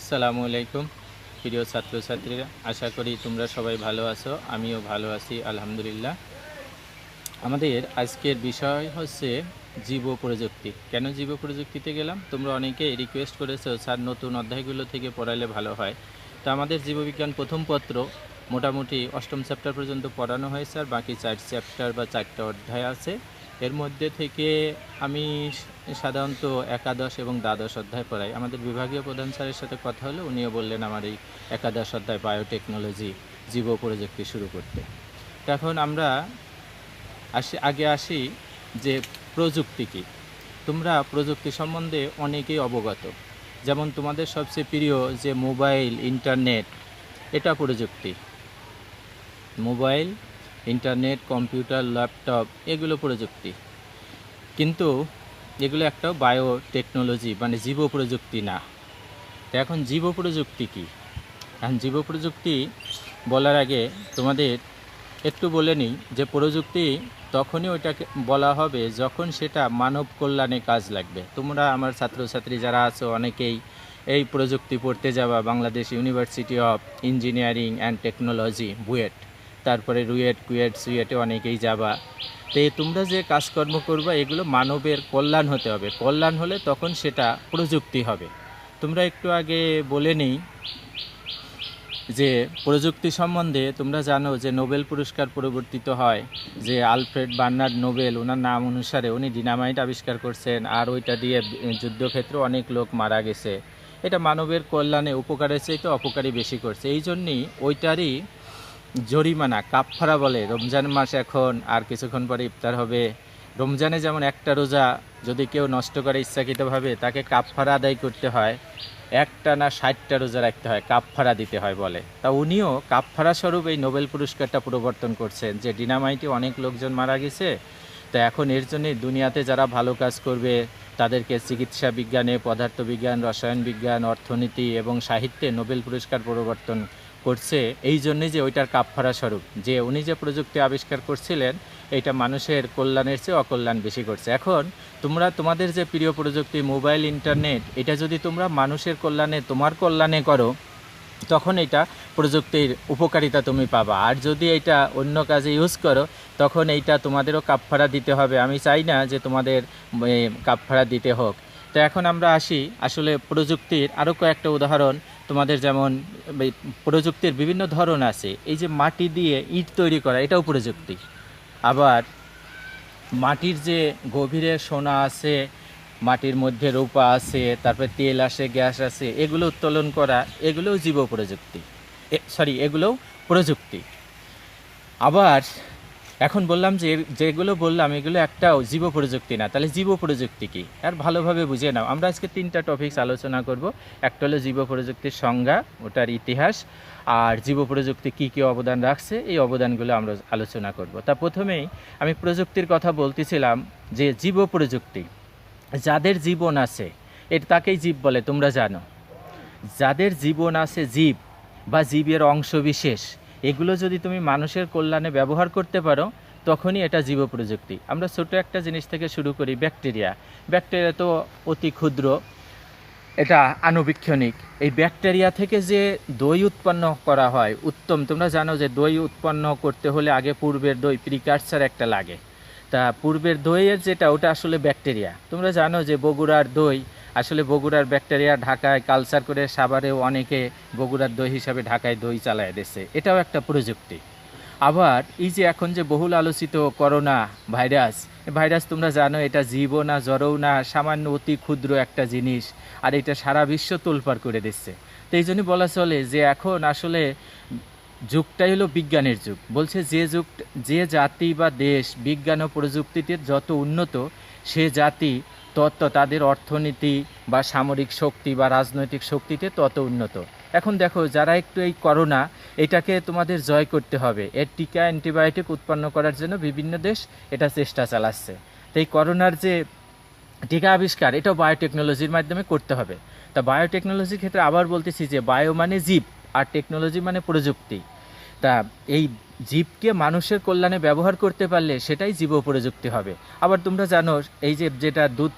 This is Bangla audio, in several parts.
আসসালামু আলাইকুম প্রিয় ছাত্রছাত্রীরা, আশা করি তোমরা সবাই ভালো আছো। আমিও ভালো আছি আলহামদুলিল্লাহ। আমাদের আজকের বিষয় হচ্ছে জীব প্রযুক্তি। কেন জীব প্রযুক্তিতে গেলাম? তোমরা অনেকে রিকোয়েস্ট করেছো স্যার নতুন অধ্যায়গুলো থেকে পড়ালে ভালো হয়। তো আমাদের জীববিজ্ঞান প্রথম পত্র মোটামুটি অষ্টম চ্যাপ্টার পর্যন্ত পড়ানো হয়েছে, আর বাকি 4 চ্যাপ্টার বা 4টা অধ্যায় আছে। এর মধ্যে থেকে আমি সাধারণত একাদশ এবং দ্বাদশ অধ্যায় পড়াই। আমাদের বিভাগীয় প্রধান স্যারের সাথে কথা হলো, উনিও বললেন আমার এই একাদশ অধ্যায় বায়োটেকনোলজি জীব প্রযুক্তি শুরু করতে। তো এখন আমরা আগে আসি যে প্রযুক্তি কী। তোমরা প্রযুক্তি সম্বন্ধে অনেকেই অবগত, যেমন তোমাদের সবচেয়ে প্রিয় যে মোবাইল, ইন্টারনেট, এটা প্রযুক্তি। মোবাইল, ইন্টারনেট, কম্পিউটার, ল্যাপটপ, এগুলো প্রযুক্তি, কিন্তু এগুলো একটাও বায়োটেকনোলজি মানে জীব প্রযুক্তি না। তো এখন জীব প্রযুক্তি কী? এখন জীব প্রযুক্তি বলার আগে তোমাদের একটু বলে নিই যে প্রযুক্তি তখনই ওইটাকে বলা হবে যখন সেটা মানব কল্যাণে কাজ লাগবে। তোমরা আমার ছাত্রছাত্রী যারা আছো অনেকেই এই প্রযুক্তি পড়তে যাবা Bangladesh university of engineering and technology, BUET, তারপরে রুয়েট, কুয়েট, সুয়েটে অনেকেই যাবা। তো তোমরা যে কাজকর্ম করবা এগুলো মানবের কল্যাণ হতে হবে। কল্যাণ হলে তখন সেটা প্রযুক্তি হবে। তোমরা একটু আগে বলে নিই যে প্রযুক্তি সম্বন্ধে তোমরা জানো যে নোবেল পুরস্কার পরিবর্তিত হয়, যে আলফ্রেড বার্নার্ড নোবেল, ওনার নাম অনুসারে উনি ডিনামাইট আবিষ্কার করছেন, আর ওইটা দিয়ে যুদ্ধক্ষেত্রে অনেক লোক মারা গেছে। এটা মানবের কল্যাণে উপকারের চাইতে অপকারী বেশি করছে। এই জন্যই ওইটারই জরিমানা, কাফফারা বলে। রমজান মাস এখন আর কিছুক্ষণ পরে ইফতার হবে। রমজানে যেমন একটা রোজা যদি কেউ নষ্ট করে ইচ্ছাকৃতভাবে, তাকে কাফফারা আদায় করতে হয়, একটা না 60টা রোজা রাখতে হয়, কাফফারা দিতে হয় বলে। তা উনিও কাফফারা স্বরূপ এই নোবেল পুরস্কারটা প্রবর্তন করছেন যে ডিনামাইটে অনেক লোকজন মারা গেছে। তো এখন এর জন্যে দুনিয়াতে যারা ভালো কাজ করবে তাদেরকে চিকিৎসা বিজ্ঞানে, পদার্থবিজ্ঞান, রসায়ন বিজ্ঞান, অর্থনীতি এবং সাহিত্যে নোবেল পুরস্কার প্রবর্তন করছে। এই জন্যে যে ওইটার কাফফারা স্বরূপ, যে উনি যে প্রযুক্তি আবিষ্কার করছিলেন এইটা মানুষের কল্যাণের চেয়ে অকল্যাণ বেশি করছে। এখন তোমরা তোমাদের যে প্রিয় প্রযুক্তি মোবাইল, ইন্টারনেট, এটা যদি তোমরা মানুষের কল্যাণে, তোমার কল্যাণে করো, তখন এটা প্রযুক্তির উপকারিতা তুমি পাবা। আর যদি এটা অন্য কাজে ইউজ করো, তখন এইটা তোমাদেরও কাফফারা দিতে হবে। আমি চাই না যে তোমাদের কাফফারা দিতে হোক। তো এখন আমরা আসি আসলে প্রযুক্তির আরও কয়েকটা উদাহরণ। তোমাদের যেমন প্রযুক্তির বিভিন্ন ধরন আছে। এই যে মাটি দিয়ে ইট তৈরি করা, এটাও প্রযুক্তি। আবার মাটির যে গভীরে সোনা আছে, মাটির মধ্যে রূপা আছে, তারপরে তেল আসে, গ্যাস আছে, এগুলো উত্তোলন করা, এগুলোও জীব প্রযুক্তি, এগুলোও প্রযুক্তি। আবার এখন বললাম যে যেগুলো বললাম এগুলো একটাও জীব প্রযুক্তি না। তাহলে জীব প্রযুক্তি কী? আর ভালোভাবে বুঝে নাও। আমরা আজকে 3টা টপিকস আলোচনা করব। একটা হলো জীব প্রযুক্তির সংজ্ঞা, ওটার ইতিহাস, আর জীব প্রযুক্তি কী কী অবদান রাখছে, এই অবদানগুলো আমরা আলোচনা করব। তা প্রথমেই আমি প্রযুক্তির কথা বলতেছিলাম যে জীব প্রযুক্তি, যাদের জীবন আছে তাকেই জীব বলে। তোমরা জানো যাদের জীবন আছে, জীব বা জীবের অংশ বিশেষ, এগুলো যদি তুমি মানুষের কল্যাণে ব্যবহার করতে পারো, তখনই এটা জীব প্রযুক্তি। আমরা ছোট একটা জিনিস থেকে শুরু করি, ব্যাকটেরিয়া। ব্যাকটেরিয়া তো অতি ক্ষুদ্র, এটা আণুবীক্ষণিক। এই ব্যাকটেরিয়া থেকে যে দই উৎপন্ন করা হয় উত্তম, তোমরা জানো যে দই উৎপন্ন করতে হলে আগে পূর্বের দই, প্রিকারসার একটা লাগে। তা পূর্বের দইয়ের যেটা, ওটা আসলে ব্যাকটেরিয়া। তোমরা জানো যে বগুড়ার দই, আসলে বগুড়ার ব্যাকটেরিয়া ঢাকায় কালচার করে সাভারেও অনেকে বগুড়ার দই হিসাবে ঢাকায় দই চালায় দিচ্ছে, এটাও একটা প্রযুক্তি। আবার এই যে এখন যে বহুল আলোচিত করোনা ভাইরাস, তোমরা জানো এটা জীবও না, জড়ও না, সামান্য অতি ক্ষুদ্র একটা জিনিস, আর এটা সারা বিশ্ব তোলপাড় করে দিচ্ছে। তো এই জন্যই বলা চলে যে এখন আসলে যুগটাই হলো বিজ্ঞানের যুগ। বলছে যে জাতি বা দেশ বিজ্ঞান ও প্রযুক্তিতে যত উন্নত, সে জাতি তত তাদের অর্থনীতি বা সামরিক শক্তি বা রাজনৈতিক শক্তিতে তত উন্নত। এখন দেখো, যারা একটু এই করোনা, এটাকে তোমাদের জয় করতে হবে, এর টিকা, অ্যান্টিবায়োটিক উৎপন্ন করার জন্য বিভিন্ন দেশ এটা চেষ্টা চালাচ্ছে। তো এই করোনার যে টিকা আবিষ্কার, এটাও বায়োটেকনোলজির মাধ্যমে করতে হবে। তা বায়োটেকনোলজির ক্ষেত্রে আবার বলতেছি যে বায়ো মানে জীব, আর টেকনোলজি মানে প্রযুক্তি। তা এই জীবকে মানুষের কল্যাণে ব্যবহার করতে পারলে সেটাই জীব প্রযুক্তি হবে। আবার তোমরা জানো এই যে যেটা দুধ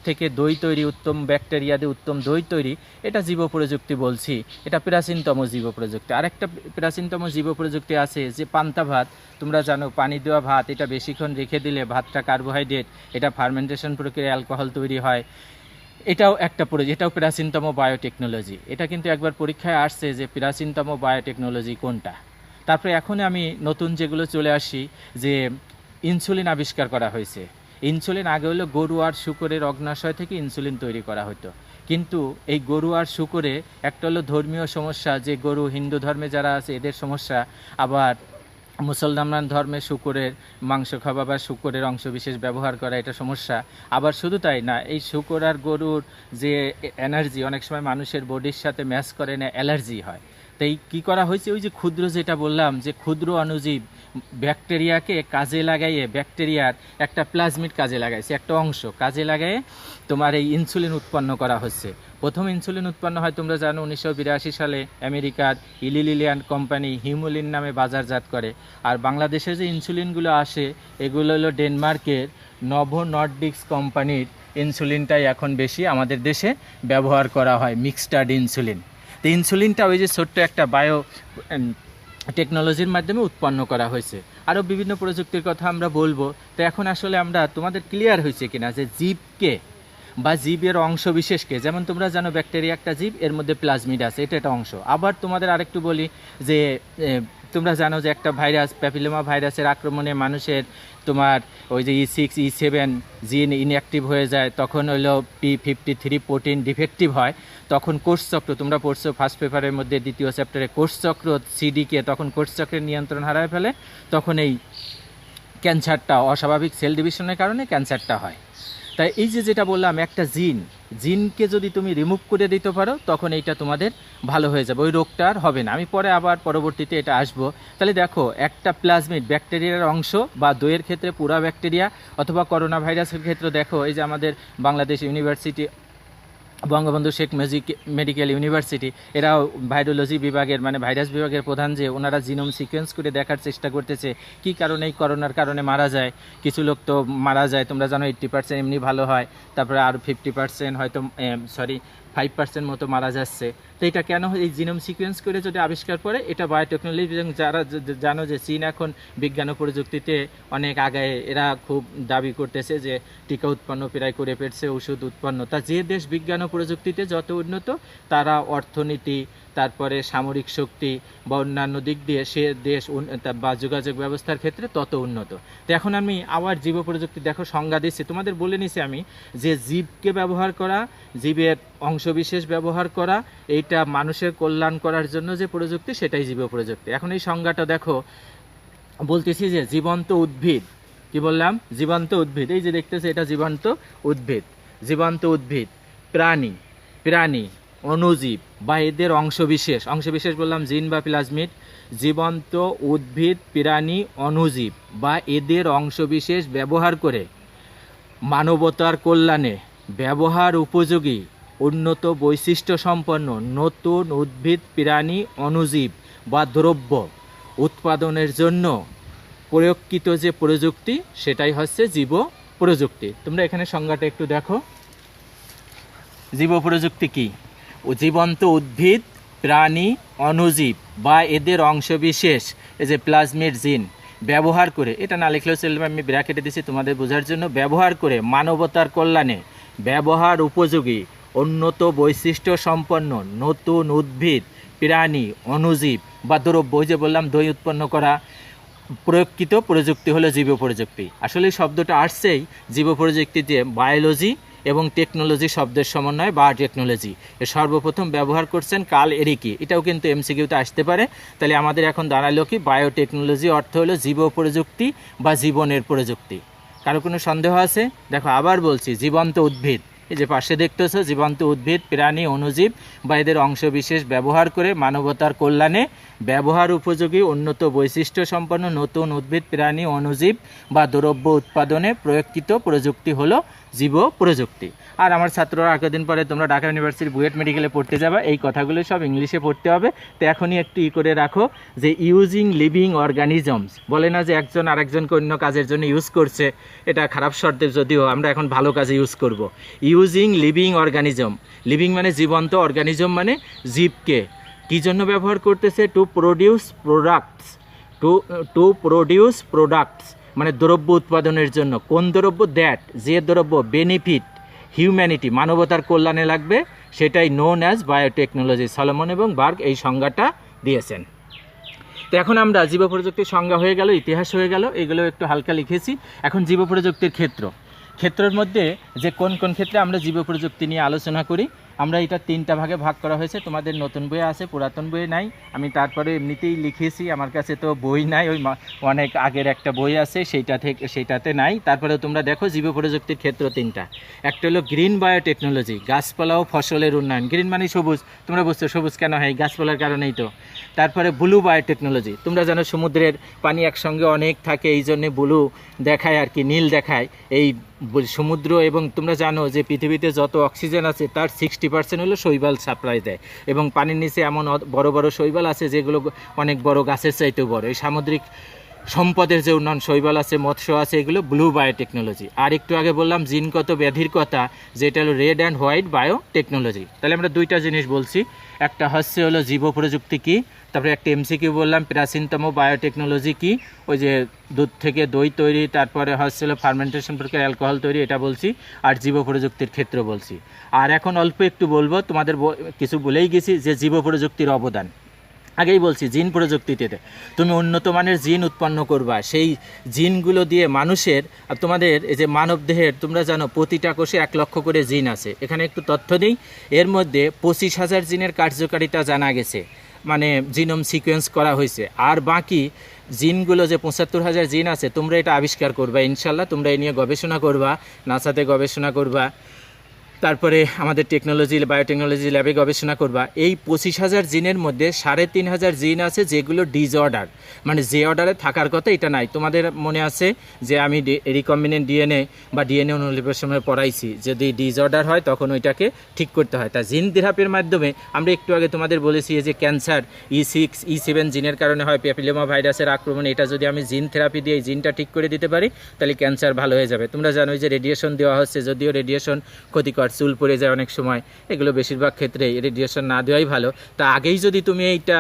থেকে দই তৈরি, উত্তম ব্যাকটেরিয়া দিয়ে উত্তম দই তৈরি, এটা জীব প্রযুক্তি বলছি, এটা প্রাচীনতম জীব প্রযুক্তি। আরেকটা প্রাচীনতম জীব প্রযুক্তি আছে যে পান্তা ভাত, তোমরা জানো পানি দেওয়া ভাত, এটা বেশিক্ষণ রেখে দিলে ভাতটা কার্বোহাইড্রেট, এটা ফার্মেন্টেশন প্রক্রিয়ায় অ্যালকোহল তৈরি হয়, এটাও একটা এটাও প্রাচীনতম বায়োটেকনোলজি। এটা কিন্তু একবার পরীক্ষায় আসছে যে প্রাচীনতম বায়োটেকনোলজি কোনটা। তারপরে এখন আমি নতুন যেগুলো চলে আসি, যে ইনসুলিন আবিষ্কার করা হয়েছে। ইনসুলিন আগে হলো গরু আর শূকরের অগ্নাশয় থেকে ইনসুলিন তৈরি করা হতো, কিন্তু এই গরু আর শূকরে একটা হলো ধর্মীয় সমস্যা, যে গরু হিন্দু ধর্মে যারা আছে এদের সমস্যা, আবার মুসলমান ধর্মে শূকরের মাংস খাওয়া বা শূকরের অংশ বিশেষ ব্যবহার করা এটা সমস্যা। আবার শুধু তাই না, এই শূকর আর গরুর যে এনার্জি অনেক সময় মানুষের বডির সাথে ম্যাচ করে না, অ্যালার্জি হয়। তাই কী করা হয়েছে, ওই যে ক্ষুদ্র যেটা বললাম যে ক্ষুদ্র অণুজীব ব্যাকটেরিয়াকে কাজে লাগাইয়ে, ব্যাকটেরিয়ার একটা প্লাজমিড কাজে লাগাইছে, একটা অংশ কাজে লাগাইয়ে তোমার এই ইনসুলিন উৎপন্ন করা হচ্ছে। প্রথম ইনসুলিন উৎপন্ন হয় তোমরা জানো 1982 সালে আমেরিকার ইলি লিলিয়ান কোম্পানি হিমোলিন নামে বাজারজাত করে। আর বাংলাদেশে যে ইনসুলিনগুলো আসে এগুলো হলো ডেনমার্কের নভো নর্ডিক্স কোম্পানির ইনসুলিনটাই এখন বেশি আমাদের দেশে ব্যবহার করা হয়, মিক্সড ইনসুলিন। তো ইনসুলিনটা ওই যে ছোট্ট একটা বায়ো টেকনোলজির মাধ্যমে উৎপন্ন করা হয়েছে। আরও বিভিন্ন প্রযুক্তির কথা আমরা বলবো। তো এখন আসলে আমরা তোমাদের ক্লিয়ার হয়েছে কিনা যে জীবকে বা জীবের অংশ বিশেষকে, যেমন তোমরা জানো ব্যাকটেরিয়া একটা জীব, এর মধ্যে প্লাজমিড আছে, এটা একটা অংশ। আবার তোমাদের আরেকটু বলি যে তোমরা জানো যে একটা ভাইরাস, প্যাপিলোমা ভাইরাসের আক্রমণে মানুষের তোমার ওই যে E6 E7 জিন ইনঅ্যাক্টিভ হয়ে যায়, তখন হলো P53 প্রোটিন ডিফেক্টিভ হয়, তখন কোষচক্র, তোমরা পড়ছো ফার্স্ট পেপারের মধ্যে দ্বিতীয় চ্যাপ্টারে, কোষচক্র সিডিকে তখন কোষচক্রের নিয়ন্ত্রণ হারায় ফেলে, তখন এই ক্যান্সারটা, অস্বাভাবিক সেল ডিভিশনের কারণে ক্যান্সারটা হয়। তাই এই যে যেটা বললাম, একটা জিনকে যদি তুমি রিমুভ করে দিতে পারো তখন এইটা তোমাদের ভালো হয়ে যাবে, ওই রোগটা আর হবে না। আমি পরে আবার পরবর্তীতে এটা আসবো। তাহলে দেখো, একটা প্লাজমিড ব্যাকটেরিয়ার অংশ, বা দইয়ের ক্ষেত্রে পুরা ব্যাকটেরিয়া, অথবা করোনা ভাইরাসের ক্ষেত্রে দেখো এই যে আমাদের Bangladesh university, Bangabandhu Sheikh medical university, এরাও ভাইরোলজি বিভাগের মানে ভাইরাস বিভাগের প্রধান, যে ওনারা জিনোম সিকোয়েন্স করে দেখার চেষ্টা করতেছে কী কারণে এই করোনার কারণে মারা যায়। কিছু লোক তো মারা যায়, তোমরা জানো 80% এমনি ভালো হয়, তারপরে আর 50% হয়তো 5% মতো মারা যাচ্ছে। তো এটা কেন, এই জিনোম সিকোয়েন্স করে যদি আবিষ্কার করে, এটা বায়োটেকনোলজি। এবং যারা জানো যে চীন এখন বিজ্ঞান ও প্রযুক্তিতে অনেক আগায়, এরা খুব দাবি করতেছে যে টিকা উৎপন্ন প্রায় করে পেয়েছে, ওষুধ উৎপন্ন। তা যে দেশ বিজ্ঞান ও প্রযুক্তিতে যত উন্নত, তারা অর্থনীতি, তারপরে সামরিক শক্তি বা অন্যান্য দিক দিয়ে সে দেশ বা যোগাযোগ ব্যবস্থার ক্ষেত্রে তত উন্নত। তো এখন আমি আবার জীব প্রযুক্তি দেখো সংজ্ঞা দিচ্ছি, তোমাদের বলে নিছি আমি যে জীবকে ব্যবহার করা, জীবের অংশবিশেষ ব্যবহার করা, এইটা মানুষের কল্যাণ করার জন্য যে প্রযুক্তি, সেটাই জীব প্রযুক্তি। এখন এই সংজ্ঞাটা দেখো, বলতেছি যে জীবন্ত উদ্ভিদ, কি বললাম, জীবন্ত উদ্ভিদ, এই যে দেখতেছে এটা জীবন্ত উদ্ভিদ। জীবন্ত উদ্ভিদ, প্রাণী অণুজীব বা এদের অংশবিশেষ বললাম জিন বা প্লাজমিড। জীবন্ত উদ্ভিদ, প্রাণী, অণুজীব বা এদের অংশবিশেষ ব্যবহার করে মানবতার কল্যাণে ব্যবহার উপযোগী উন্নত বৈশিষ্ট্য সম্পন্ন নতুন উদ্ভিদ, প্রাণী, অণুজীব বা দ্রব্য উৎপাদনের জন্য প্রয়োগকৃত যে প্রযুক্তি, সেটাই হচ্ছে জীব প্রযুক্তি। তোমরা এখানে সংজ্ঞাটা একটু দেখো, জীব প্রযুক্তি কি? জীবন্ত উদ্ভিদ, প্রাণী, অণুজীব বা এদের অংশবিশেষ, এই যে প্লাজমিড জিন ব্যবহার করে, এটা না লিখলেও চলবে, আমি ব্র্যাকেটে দিচ্ছি তোমাদের বোঝার জন্য, ব্যবহার করে মানবতার কল্যাণে ব্যবহার উপযোগী উন্নত বৈশিষ্ট্য সম্পন্ন নতুন উদ্ভিদ, প্রাণী, অণুজীব বা দ্রব্য, ওই যে বললাম দই উৎপন্ন করা, প্রয়োগকৃত প্রযুক্তি হলো জীব প্রযুক্তি। আসলে এই শব্দটা আসছেই জীব প্রযুক্তি দিয়ে বায়োলজি এবং টেকনোলজি শব্দের সমন্বয় বা টেকনোলজি। এর সর্বপ্রথম ব্যবহার করছেন কার্ল এরিকি, এটাও কিন্তু এমসিকিউতে আসতে পারে। তাহলে আমাদের এখন দাঁড়ালো কি, বায়োটেকনোলজি অর্থ হলো জীব প্রযুক্তি বা জীবনের প্রযুক্তি। কারো কোনো সন্দেহ আছে? দেখো আবার বলছি, জীবন্ত উদ্ভিদ, এই যে পাশে দেখতেছো, জীবন্ত উদ্ভিদ, প্রাণী, অণুজীব বা এদের অংশবিশেষ ব্যবহার করে মানবতার কল্যাণে ব্যবহার উপযোগী উন্নত বৈশিষ্ট্য সম্পন্ন নতুন উদ্ভিদ, প্রাণী, অণুজীব বা দ্রব্য উৎপাদনে প্রয়োগকৃত প্রযুক্তি হলো জীব প্রযুক্তি। আর আমার ছাত্ররা কদিন পরে তোমরা ঢাকা ইউনিভার্সিটির বুয়েট মেডিকেলে পড়তে যাবে, এই কথাগুলো সব ইংলিশে পড়তে হবে। তো এখনই একটু করে রাখো যে ইউজিং লিভিং অর্গানিজমস, বলে না যে একজন আরেকজনকে অন্য কাজের জন্য ইউজ করছে, এটা খারাপ শর্তে, যদিও আমরা এখন ভালো কাজে ইউজ করব। ইউজিং লিভিং অর্গানিজম, লিভিং মানে জীবন্ত, অর্গানিজম মানে জীবকে কী জন্য ব্যবহার করতেছে? To produce products, to produce products মানে দ্রব্য উৎপাদনের জন্য। কোন দ্রব্য? দ্যাট, যে দ্রব্য বেনিফিট হিউম্যানিটি, মানবতার কল্যাণে লাগবে, সেটাই নোন অ্যাজ বায়োটেকনোলজি। সলোমন এবং বার্গ এই সংজ্ঞাটা দিয়েছেন। তো এখন আমরা জীব প্রযুক্তির সংজ্ঞা হয়ে গেল, ইতিহাস হয়ে গেল, এগুলো একটু হালকা লিখেছি। এখন জীব প্রযুক্তির ক্ষেত্রের মধ্যে যে কোন কোন ক্ষেত্রে আমরা জীব প্রযুক্তি নিয়ে আলোচনা করি, আমরা এটা 3টা ভাগে ভাগ করা হয়েছে। তোমাদের নতুন বইয়ে আছে, পুরাতন বইয়ে নাই। আমি তারপরে এমনিতেই লিখেছি, আমার কাছে তো বই নাই, ওই অনেক আগের একটা বই আছে সেইটাতে নাই। তারপরে তোমরা দেখো জীব প্রযুক্তির ক্ষেত্র 3টা। একটা হলো গ্রিন বায়োটেকনোলজি, গাছপালা ও ফসলের উন্নয়ন। গ্রিন মানে সবুজ, তোমরা বুঝছো সবুজ কেন হয়? গাছপালার কারণেই তো। তারপরে ব্লু বায়োটেকনোলজি, তোমরা জানো সমুদ্রের পানি একসঙ্গে অনেক থাকে, এই জন্যে ব্লু দেখায় আর কি, নীল দেখায় এই সমুদ্র। এবং তোমরা জানো যে পৃথিবীতে যত অক্সিজেন আছে তার 60% হলো শৈবাল সাপ্লাই দেয়, এবং পানির নিচে এমন বড় বড় শৈবাল আছে যেগুলো অনেক বড় গাছের চাইতেও বড়। এই সামুদ্রিক সম্পদের যে উন্নয়ন, শৈবাল আছে, মৎস্য আছে, এগুলো ব্লু বায়োটেকনোলজি। আর একটু আগে বললাম জিনগত ব্যাধির কথা, যেটা হলো রেড অ্যান্ড হোয়াইট বায়োটেকনোলজি। তাহলে আমরা 2টা জিনিস বলছি, একটা হলো জীব প্রযুক্তি কী, তারপরে একটা এমসিকিউ বললাম প্রাচীনতম বায়োটেকনোলজি কী, ওই যে দুধ থেকে দই তৈরি, তারপরে হলো ফার্মেন্টেশন প্রক্রিয়া অ্যালকোহল তৈরি, এটা বলছি। আর জীব প্রযুক্তির ক্ষেত্র বলছি। আর এখন অল্প একটু বলবো, তোমাদের কিছু বলেই গেছি যে জীব প্রযুক্তির অবদান। আগেই বলছি জিন প্রযুক্তিতে তুমি উন্নত মানের জিন উৎপন্ন করবা, সেই জিনগুলো দিয়ে মানুষের, তোমাদের এই যে মানব দেহের, তোমরা জানো প্রতিটা কোষে 1 লক্ষ করে জিন আছে। এখানে একটু তথ্য দিই, এর মধ্যে 25,000 জিনের কার্যকারিতা জানা গেছে, মানে জিনোম সিকোয়েন্স করা হয়েছে। আর বাকি জিনগুলো যে 75,000 জিন আছে, তোমরা এটা আবিষ্কার করবা ইনশাল্লাহ। তোমরা এই নিয়ে গবেষণা করবা, নাসাতে গবেষণা করবা, তারপরে আমাদের বায়োটেকনোলজি ল্যাবে গবেষণা করবা। এই 25,000 জিনের মধ্যে 3,500 জিন আছে যেগুলো ডিসঅর্ডার, মানে যে অর্ডারে থাকার কথা এটা নাই। তোমাদের মনে আছে যে আমি রিকম্বিনেন্ট ডিএনএ বা ডিএনএ অনুলিপির সময় পড়াইছি, যদি ডিসঅর্ডার হয় তখন ওইটাকে ঠিক করতে হয়। তা জিন থেরাপির মাধ্যমে আমরা একটু আগে তোমাদের বলেছি যে ক্যান্সার E6 E7 জিনের কারণে হয় প্যাপিলোমা ভাইরাসের আক্রমণ, এটা যদি আমি জিন থেরাপি দিয়ে এই জিনটা ঠিক করে দিতে পারি তাহলে ক্যান্সার ভালো হয়ে যাবে। তোমরা জানো যে রেডিয়েশন দেওয়া হচ্ছে, যদিও রেডিয়েশন ক্ষতিকর, চুল পড়ে যায় অনেক সময়, এগুলো বেশিরভাগ ক্ষেত্রেই রেডিয়েশন না দেওয়াই ভালো। তা আগেই যদি তুমি এইটা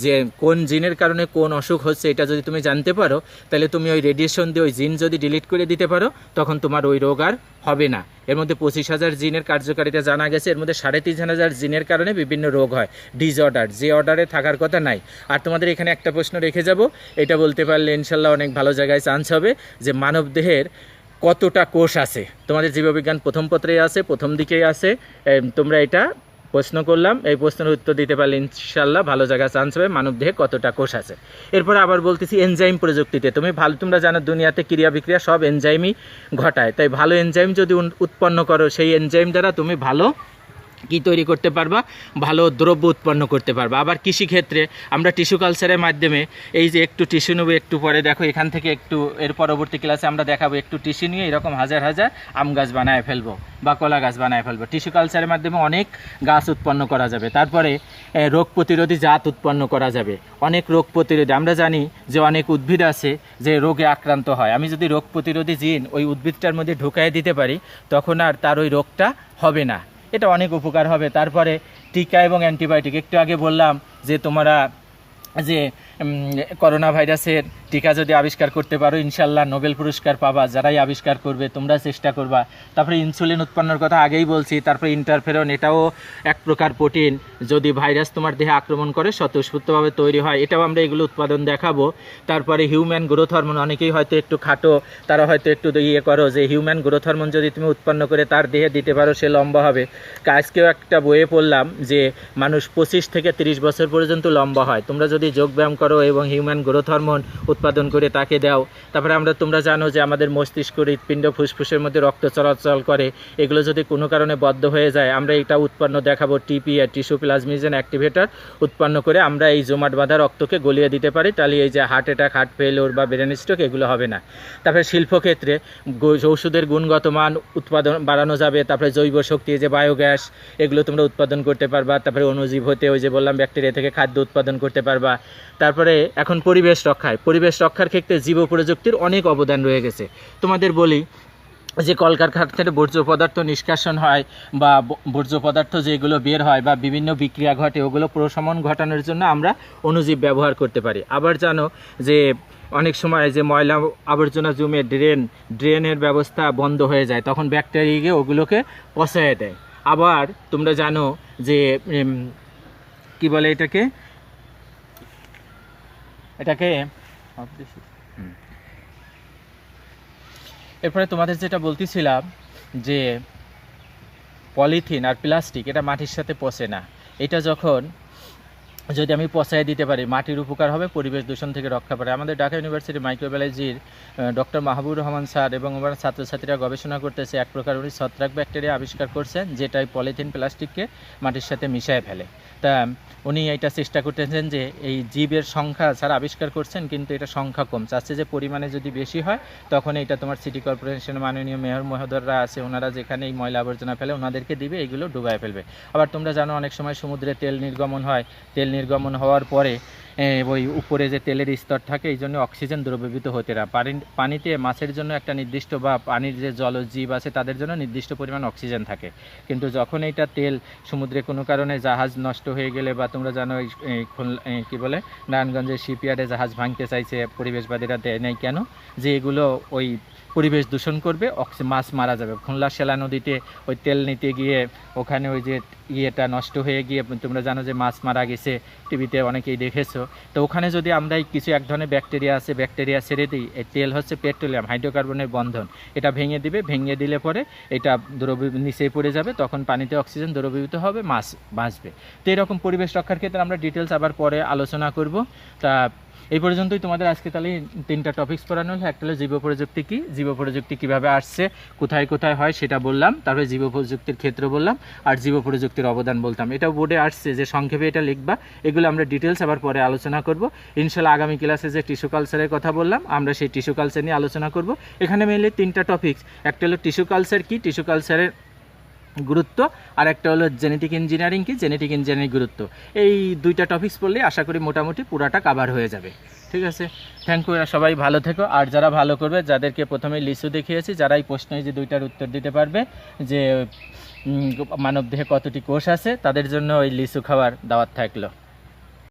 যে কোন জিনের কারণে কোন অসুখ হচ্ছে এটা যদি তুমি জানতে পারো, তাহলে তুমি ওই রেডিয়েশন দিয়ে ওই জিন যদি ডিলিট করে দিতে পারো, তখন তোমার ওই রোগ আর হবে না। এর মধ্যে 25,000 জিনের কার্যকারিতা জানা গেছে, এর মধ্যে 3,500 জিনের কারণে বিভিন্ন রোগ হয়, ডিসঅর্ডার, যে অর্ডারে থাকার কথা নাই। আর তোমাদের এখানে একটা প্রশ্ন রেখে যাব, এটা বলতে পারলে ইনশাল্লাহ অনেক ভালো জায়গায় চান্স হবে, যে মানব দেহের কতটা কোষ আছে। তোমাদের জীববিজ্ঞান প্রথম পত্রেই আছে, প্রথম দিকেই আছে। তোমরা এটা প্রশ্ন করলাম, এই প্রশ্নের উত্তর দিতে পারলে ইনশাল্লাহ ভালো জায়গায় চান্স হবে, মানব দেহে কতটা কোষ আছে। এরপর আবার বলতেছি এনজাইম প্রযুক্তিতে। তোমরা জানো দুনিয়াতে ক্রিয়া বিক্রিয়া সব এনজাইমই ঘটায়, তাই ভালো এনজাইম যদি উৎপন্ন করো, সেই এনজাইম দ্বারা তুমি ভালো কি তৈরি করতে পারবা, ভালো দ্রব্য উৎপন্ন করতে পারবা। আবার কৃষিক্ষেত্রে আমরা টিস্যু কালচারের মাধ্যমে, এই যে একটু টিস্যু নেবো, একটু পরে দেখো এখান থেকে একটু এর পরবর্তী ক্লাসে আমরা দেখাবো, একটু টিস্যু নিয়ে এরকম হাজার হাজার আম গাছ বানায় ফেলবো বা কলা গাছ বানায় ফেলবো। টিস্যু কালচারের মাধ্যমে অনেক গাছ উৎপন্ন করা যাবে। তারপরে রোগ প্রতিরোধী জাত উৎপন্ন করা যাবে, অনেক রোগ প্রতিরোধী। আমরা জানি যে অনেক উদ্ভিদ আছে যে রোগে আক্রান্ত হয়, আমি যদি রোগ প্রতিরোধী জিন ওই উদ্ভিদটার মধ্যে ঢুকাই দিতে পারি, তখন আর তার ওই রোগটা হবে না, এটা অনেক উপকার হবে। তারপরে টিকা এবং অ্যান্টিবায়োটিক, একটু আগে বললাম যে তোমরা যে করোনা ভাইরাসের টিকা যদি আবিষ্কার করতে পারো, ইনশাল্লাহ নোবেল পুরস্কার পাবা, যারাই আবিষ্কার করবে, তোমরা চেষ্টা করবা। তারপরে ইনসুলিন উৎপন্নের কথা আগেই বলছি। তারপরে ইন্টারফেরন, এটাও এক প্রকার প্রোটিন, যদি ভাইরাস তোমার দেহে আক্রমণ করে স্বতঃস্ফূর্তভাবে তৈরি হয়, এটাও আমরা এগুলো উৎপাদন দেখাবো। তারপরে হিউম্যান গ্রোথ হরমোন, অনেকেই হয়তো একটু খাটো, তারা হয়তো একটু করো যে হিউম্যান গ্রোথ হরমোন যদি তুমি উৎপন্ন করে তার দেহে দিতে পারো, সে লম্বা হবে। আজকেও একটা বইয়ে পড়লাম যে মানুষ 25 থেকে 30 বছর পর্যন্ত লম্বা হয়। তোমরা যদি যোগব্যায়াম করো এবং হিউম্যান গ্রোথ হরমোন উৎপাদন করে তাকে দাও। তারপরে তোমরা জানো যে আমাদের মস্তিষ্ক, হৃৎপিণ্ড, ফুসফুসের মধ্যে রক্ত চলাচল করে, এগুলো যদি কোনো কারণে বদ্ধ হয়ে যায় আমরা এটা উৎপন্ন দেখাবো টিপিআর, টিস্যু প্লাজমিজেন অ্যাক্টিভেটর উৎপন্ন করে আমরা এই জমাট বাঁধা রক্তকে গলিয়ে দিতে পারি। তাহলে এই যে হার্ট অ্যাটাক, হার্ট ফেলিওর বা ব্রেন স্ট্রোক এগুলো হবে না। তারপরে শিল্পক্ষেত্রে ওষুধের গুণগত মান উৎপাদন বাড়ানো যাবে। তারপরে জৈব শক্তি, যে বায়োগ্যাস, এগুলো তোমরা উৎপাদন করতে পারবা। তারপরে অণুজীব হতে ওই যে বললাম ব্যাকটেরিয়া থেকে খাদ্য উৎপাদন করতে পারবা। তারপরে এখন পরিবেশ রক্ষার ক্ষেত্রে জীব প্রযুক্তির অনেক অবদান রয়ে গেছে। তোমাদের বলি যে কলকারখানা থেকে বর্জ্য পদার্থ নিষ্কাশন হয় বা বর্জ্য পদার্থ যেগুলো বের হয় বা বিভিন্ন বিক্রিয়া ঘটে, ওগুলো প্রশমন ঘটানোর জন্য আমরা অণুজীব ব্যবহার করতে পারি। আবার জানো যে অনেক সময় যে ময়লা আবর্জনা জমে ড্রেনের ব্যবস্থা বন্ধ হয়ে যায়, তখন ব্যাকটেরিয়া গিয়ে ওগুলোকে পচায় দেয়। আবার তোমরা জানো যে কি বলে এটাকে এরপরে তোমাদের যেটা বলতেছিলাম যে পলিথিন আর প্লাস্টিক এটা মাটির সাথে পচে না। এটা যদি আমি পচায় দিতে পারি মাটির উপকার হবে, পরিবেশ দূষণ থেকে রক্ষা পাবে। আমাদের ঢাকা ইউনিভার্সিটি মাইক্রোবায়োলজির ডক্টর মাহবুবুর রহমান স্যার এবং ওনার ছাত্রছাত্রীরা গবেষণা করতেছে, এক প্রকার উনি ছত্রাক ব্যাকটেরিয়া আবিষ্কার করছেন যেটা পলিথিন প্লাস্টিককে মাটির সাথে মিশিয়ে ফেলে। তা উনি এটা চেষ্টা করতেছেন যে এই জীবের সংখ্যা স্যার আবিষ্কার করছেন, কিন্তু এটা সংখ্যা কম, চাচ্ছে যে পরিমাণে যদি বেশি হয় তখন এটা তোমার সিটি কর্পোরেশনের মাননীয় মেয়র মহোদয়রা আছে, ওনারা যেখানে এই ময়লা আবর্জনা ফেলে ওনাদেরকে দিবে, এইগুলো ডুবায় ফেলবে। আবার তোমরা জানো অনেক সময় সমুদ্রে তেল নির্গমন হয়, তেল নির্গমন হওয়ার পরে ওই উপরে যে তেলের স্তর থাকে এই জন্য অক্সিজেন দ্রবীভূত হতে না। পানিতে মাছের জন্য একটা নির্দিষ্ট বা পানির যে জলজীব আছে তাদের জন্য নির্দিষ্ট পরিমাণ অক্সিজেন থাকে, কিন্তু যখন এইটা তেল সমুদ্রে কোনো কারণে জাহাজ নষ্ট হয়ে গেলে বা তোমরা জানো কি বলে নারায়ণগঞ্জের শিপইয়ার্ডে জাহাজ ভাঙতে চাইছে, পরিবেশবাদীরা দেয় নাই কেন, যে এগুলো ওই পরিবেশ দূষণ করবে, মাছ মারা যাবে। খুলনা সেলা নদীতে ওই তেল নিতে গিয়ে ওখানে ওই যে ইয়েটা নষ্ট হয়ে গিয়ে তোমরা জানো যে মাছ মারা গেছে, টিভিতে অনেকেই দেখেছো। তো ওখানে যদি আমরা কিছু এক ধরনের ব্যাকটেরিয়া আছে, ব্যাকটেরিয়া ছেড়ে দিই, এই তেল হচ্ছে পেট্রোলিয়াম হাইড্রোকার্বনের বন্ধন, এটা ভেঙে দিলে পরে এটা নিচে পড়ে যাবে, তখন পানিতে অক্সিজেন দ্রবীভূত হবে, মাছ বাঁচবে। তো এরকম পরিবেশ রক্ষার ক্ষেত্রে আমরা ডিটেলস আবার পরে আলোচনা করব। তা এই পর্যন্তই তোমাদের আজকে তাহলে 3টা টপিকস পড়ানো হলো। একটা হলো জীব প্রযুক্তি কী, জীব প্রযুক্তি কীভাবে আসছে, কোথায় কোথায় হয় সেটা বললাম, তারপরে জীব প্রযুক্তির ক্ষেত্র বললাম, আর জীব প্রযুক্তির অবদান বলতাম। এটাও বোর্ডে আসছে যে সংক্ষেপে এটা লিখবা, এগুলো আমরা ডিটেলস আবার পরে আলোচনা করব ইনশাল্লাহ। আগামী ক্লাসে যে টিস্যু কালচারের কথা বললাম আমরা সেই টিস্যু কালচার নিয়ে আলোচনা করব। এখানে মেনলি 3টা টপিকস, একটা হলো টিস্যু কালচার কী, টিস্যু কালচারের গুরুত্ব, আর একটা হলো জেনেটিক ইঞ্জিনিয়ারিং কি, জেনেটিক ইঞ্জিনিয়ারিং গুরুত্ব। এই 2টা টপিকস পড়লে আশা করি মোটামুটি পুরাটা কভার হয়ে যাবে। ঠিক আছে, থ্যাংক ইউ, সবাই ভালো থেকো। আর যারা ভালো করবে, যাদেরকে প্রথমে লিস্ট দেখিয়েছি, যারা এই প্রশ্নে যে 2টার উত্তর দিতে পারবে যে মানবদেহে কতটি কোষ আছে, তাদের জন্য ওই লিচু খাওয়ার দাওয়াত থাকলো।